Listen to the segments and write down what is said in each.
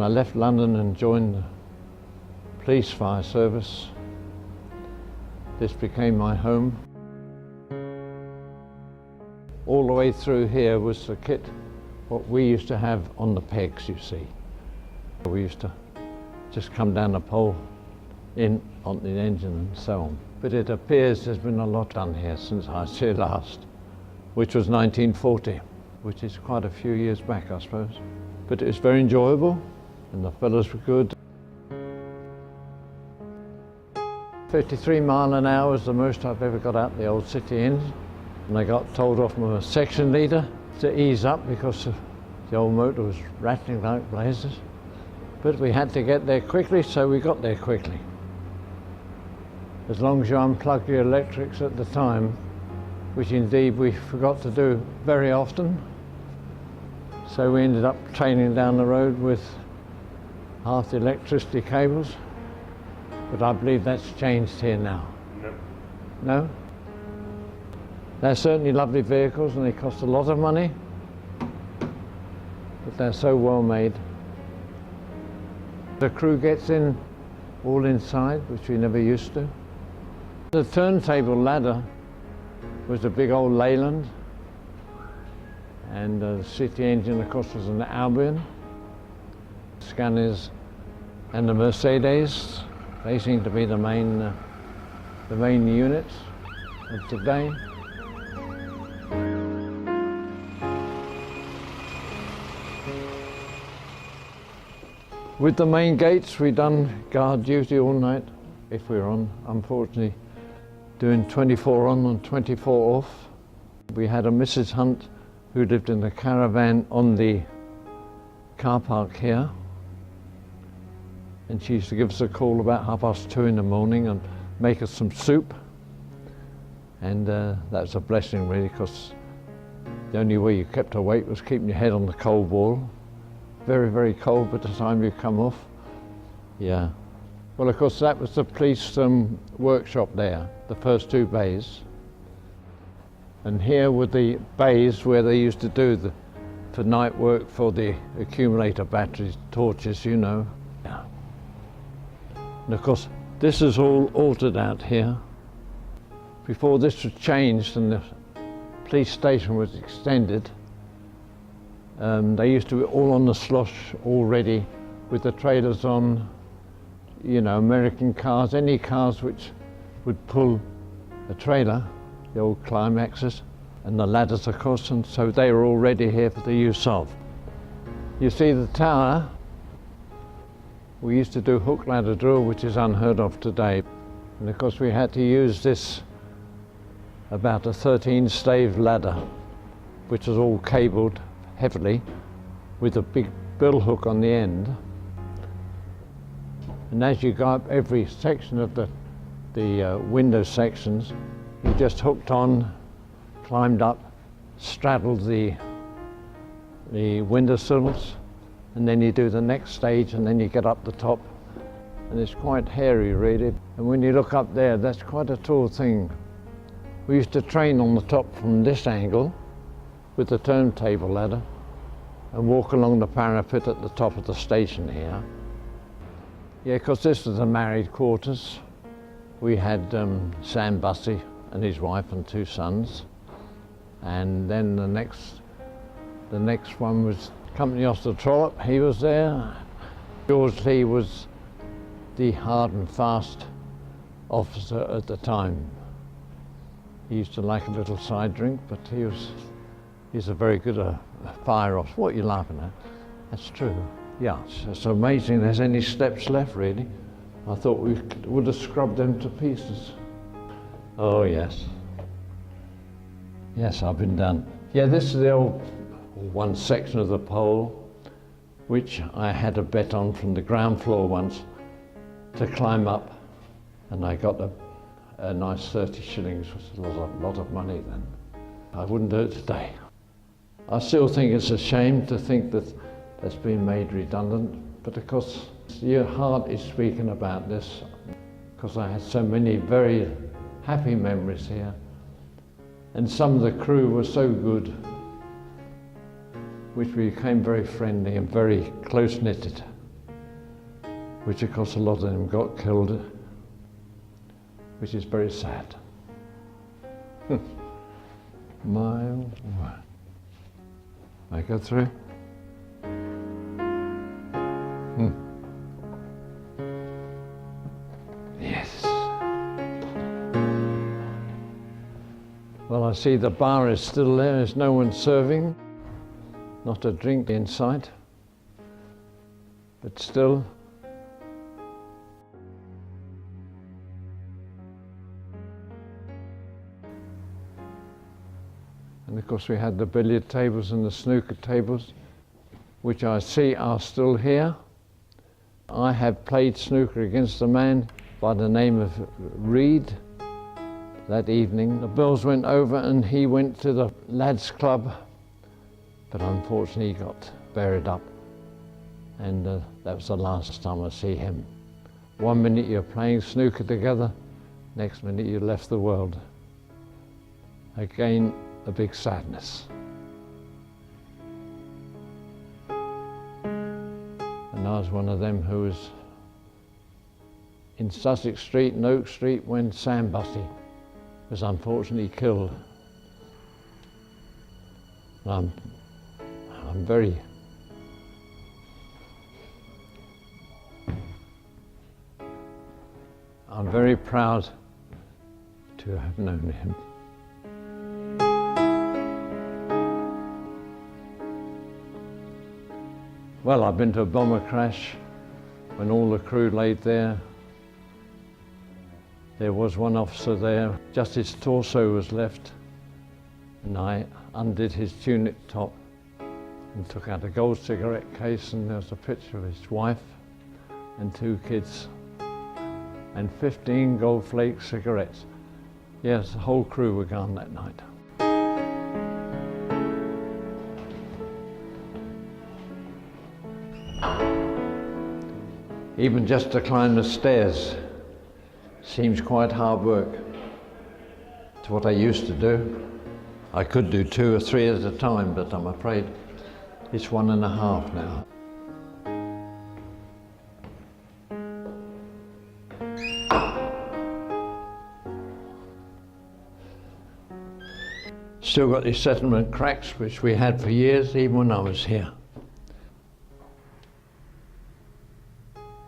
I left London and joined the police fire service, this became my home. All the way through here was the kit, what we used to have on the pegs, you see. We used to just come down the pole, in on the engine and so on. But it appears there's been a lot done here since I was here last, which was 1940, which is quite a few years back, I suppose. But it was very enjoyable, and the fellows were good. 53 miles an hour was the most I've ever got out the old City Inn. And I got told off my section leader to ease up because the old motor was rattling like blazes. But we had to get there quickly, so we got there quickly. As long as you unplug your electrics at the time, which indeed we forgot to do very often. So we ended up training down the road with half the electricity cables. But I believe that's changed here now. No? No? They're certainly lovely vehicles and they cost a lot of money, but they're so well made. The crew gets in all inside, which we never used to. The turntable ladder was a big old Leyland, and the City engine, of course, was an Albion. Scanners and the Mercedes, they seem to be the main units of today. With the main gates, we done guard duty all night if we were on. Unfortunately, doing 24 on and 24 off. We had a Mrs. Hunt who lived in a caravan on the car park here. And she used to give us a call about 2:30 in the morning and make us some soup. And that's a blessing really, because the only way you kept awake was keeping your head on the cold wall. Very, very cold by the time you come off. Yeah. Well, of course, that was the police workshop there, the first two bays. And here were the bays where they used to do the night work for the accumulator batteries, torches, you know. Yeah. And of course, this is all altered out here. Before this was changed and the police station was extended, they used to be all on the slosh already with the trailers on, you know, American cars, any cars which would pull a trailer, the old climaxes, and the ladders, of course, and so they were already here for the use of. You see the tower, we used to do hook ladder drill, which is unheard of today. And of course we had to use this, about a 13-stave ladder, which was all cabled heavily with a big bill hook on the end. And as you go up every section of the window sections, you just hooked on, climbed up, straddled the windowsills, and then you do the next stage and then you get up the top. And it's quite hairy really. And when you look up there, that's quite a tall thing. We used to train on the top from this angle with the turntable ladder and walk along the parapet at the top of the station here. Yeah, because this was the married quarters. We had Sam Bussey and his wife and two sons. And then the next one was Company Officer Trollope, he was there. George Lee was the hard and fast officer at the time. He used to like a little side drink, but he's a very good fire officer. What are you laughing at? That's true. Yeah, it's amazing there's any steps left really. I thought we would have scrubbed them to pieces. Oh yes. Yes, I've been down. Yeah, this is the old one section of the pole, which I had a bet on from the ground floor once to climb up, and I got a nice 30 shillings, which is a lot of money then. I wouldn't do it today. I still think it's a shame to think that that's been made redundant, but of course your heart is speaking about this, because I had so many very happy memories here, and some of the crew were so good, which we became very friendly and very close-knitted. which of course a lot of them got killed, which is very sad. My word. I go through. Yes. Well, I see the bar is still there. There's no one serving. Not a drink in sight. But still. And of course we had the billiard tables and the snooker tables, which I see are still here. I have played snooker against a man by the name of Reed that evening. The bills went over and he went to the lads' club, but unfortunately he got buried up. And that was the last time I see him. 1 minute you're playing snooker together, next minute you left the world. Again, a big sadness. And I was one of them who was in Sussex Street and Oak Street when Sam Bussey was unfortunately killed. And I'm very proud to have known him. Well, I've been to a bomber crash when all the crew laid there. There was one officer there, just his torso was left, and I undid his tunic top and took out a gold cigarette case, and there was a picture of his wife and 2 kids and 15 gold flake cigarettes. Yes, the whole crew were gone that night. Even just to climb the stairs seems quite hard work to what I used to do. I could do 2 or 3 at a time, but I'm afraid it's 1.5 now. Still got these settlement cracks, which we had for years, even when I was here.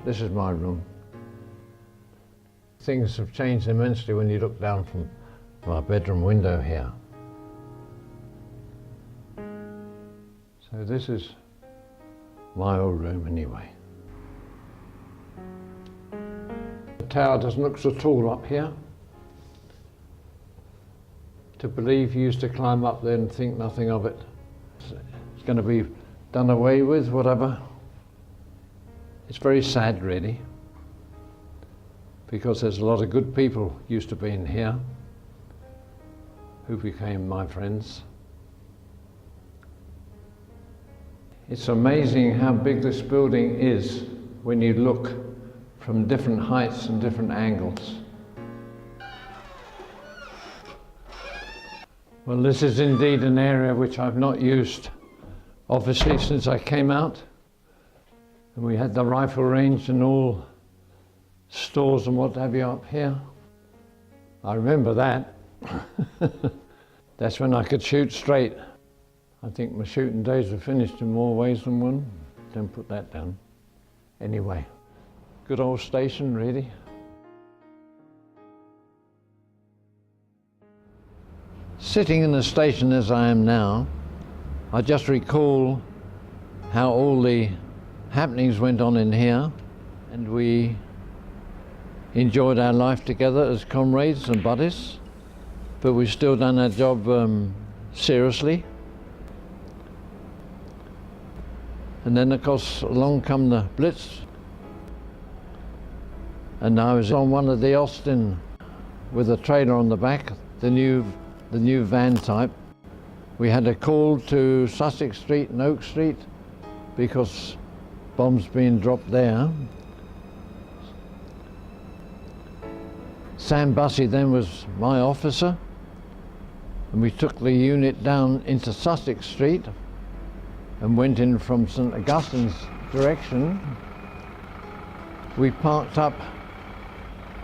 This is my room. Things have changed immensely when you look down from my bedroom window here. So this is my old room anyway. The tower doesn't look so tall up here. To believe you used to climb up there and think nothing of it. It's going to be done away with, whatever. It's very sad, really, because there's a lot of good people used to be in here who became my friends. It's amazing how big this building is when you look from different heights and different angles. Well, this is indeed an area which I've not used, obviously, since I came out. And we had the rifle range and all stores and what have you up here. I remember that. That's when I could shoot straight. I think my shooting days are finished in more ways than one. Don't put that down. Anyway, good old station, really. Sitting in the station as I am now, I just recall how all the happenings went on in here, and we enjoyed our life together as comrades and buddies, but we've still done our job seriously. And then of course along come the Blitz, and I was on one of the Austin with a trailer on the back, the new van type. We had a call to Sussex Street and Oak Street because bombs being dropped there. Sam Bussey then was my officer, and we took the unit down into Sussex Street and went in from St Augustine's direction. we parked up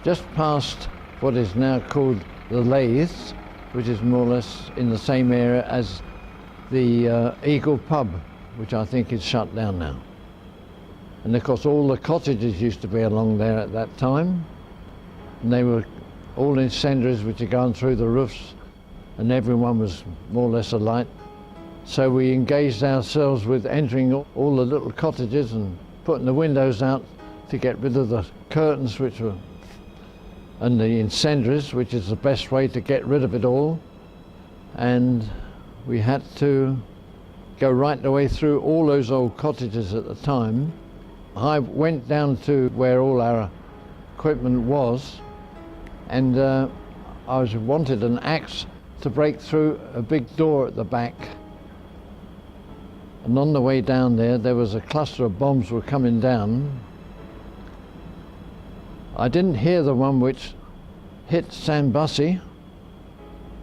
just past what is now called the Lathes, which is more or less in the same area as the Eagle pub, which I think is shut down now. And of course all the cottages used to be along there at that time, and they were all incendiaries which had gone through the roofs, and everyone was more or less alight. So we engaged ourselves with entering all the little cottages and putting the windows out to get rid of the curtains and the incendiaries, which is the best way to get rid of it all. And we had to go right the way through all those old cottages at the time. I went down to where all our equipment was, and I wanted an axe to break through a big door at the back. And on the way down there was a cluster of bombs were coming down. I didn't hear the one which hit Sam Bussey,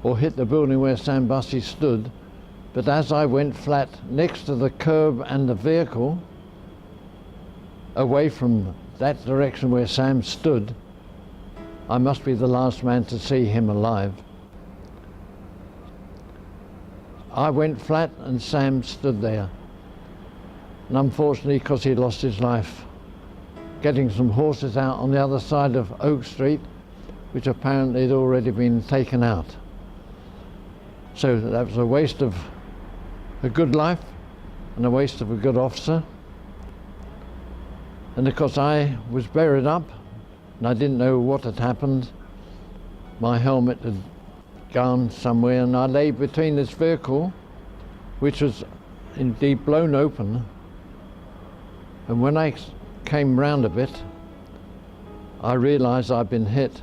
or hit the building where Sam Bussey stood, but as I went flat next to the curb and the vehicle, away from that direction where Sam stood, I must be the last man to see him alive. I went flat and Sam stood there. And unfortunately, because he lost his life getting some horses out on the other side of Oak Street, which apparently had already been taken out. So that was a waste of a good life and a waste of a good officer. And of course I was buried up and I didn't know what had happened. My helmet had gone somewhere, and I lay between this vehicle, which was indeed blown open. And when I came round a bit, I realised I'd been hit.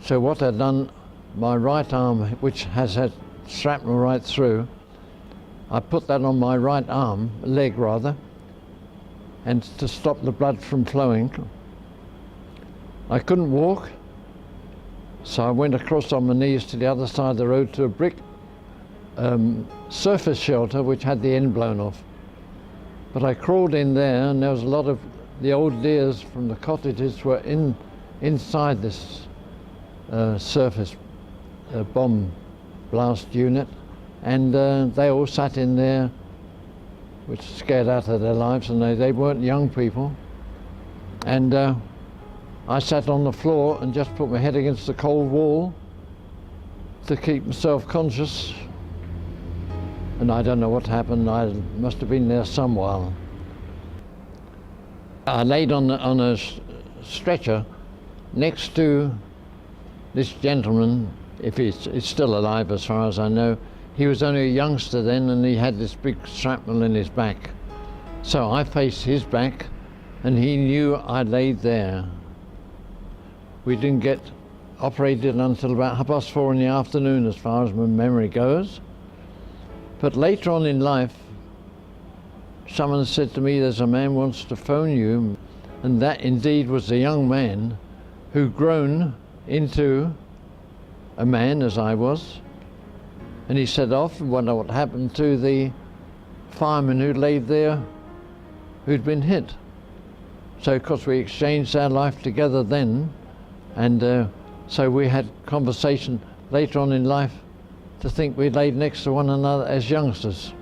So what I'd done, my right arm, which has had shrapnel right through, I put that on my right arm, leg rather, and to stop the blood from flowing. I couldn't walk, so I went across on my knees to the other side of the road to a brick surface shelter which had the end blown off. But I crawled in there, and there was a lot of the old deers from the cottages were inside this surface bomb blast unit, and they all sat in there, which scared out of their lives, and they weren't young people. And I sat on the floor and just put my head against the cold wall to keep myself conscious. And I don't know what happened. I must have been there some while. I laid on a stretcher next to this gentleman, if he's still alive as far as I know. He was only a youngster then, and he had this big shrapnel in his back. So I faced his back, and he knew I laid there. We didn't get operated until about 4:30 in the afternoon, as far as my memory goes. But later on in life, someone said to me, there's a man wants to phone you, and that indeed was a young man who'd grown into a man, as I was. And he said, I often wonder what happened to the fireman who laid there, who'd been hit. So of course we exchanged our life together then, and so we had conversation later on in life to think we laid next to one another as youngsters.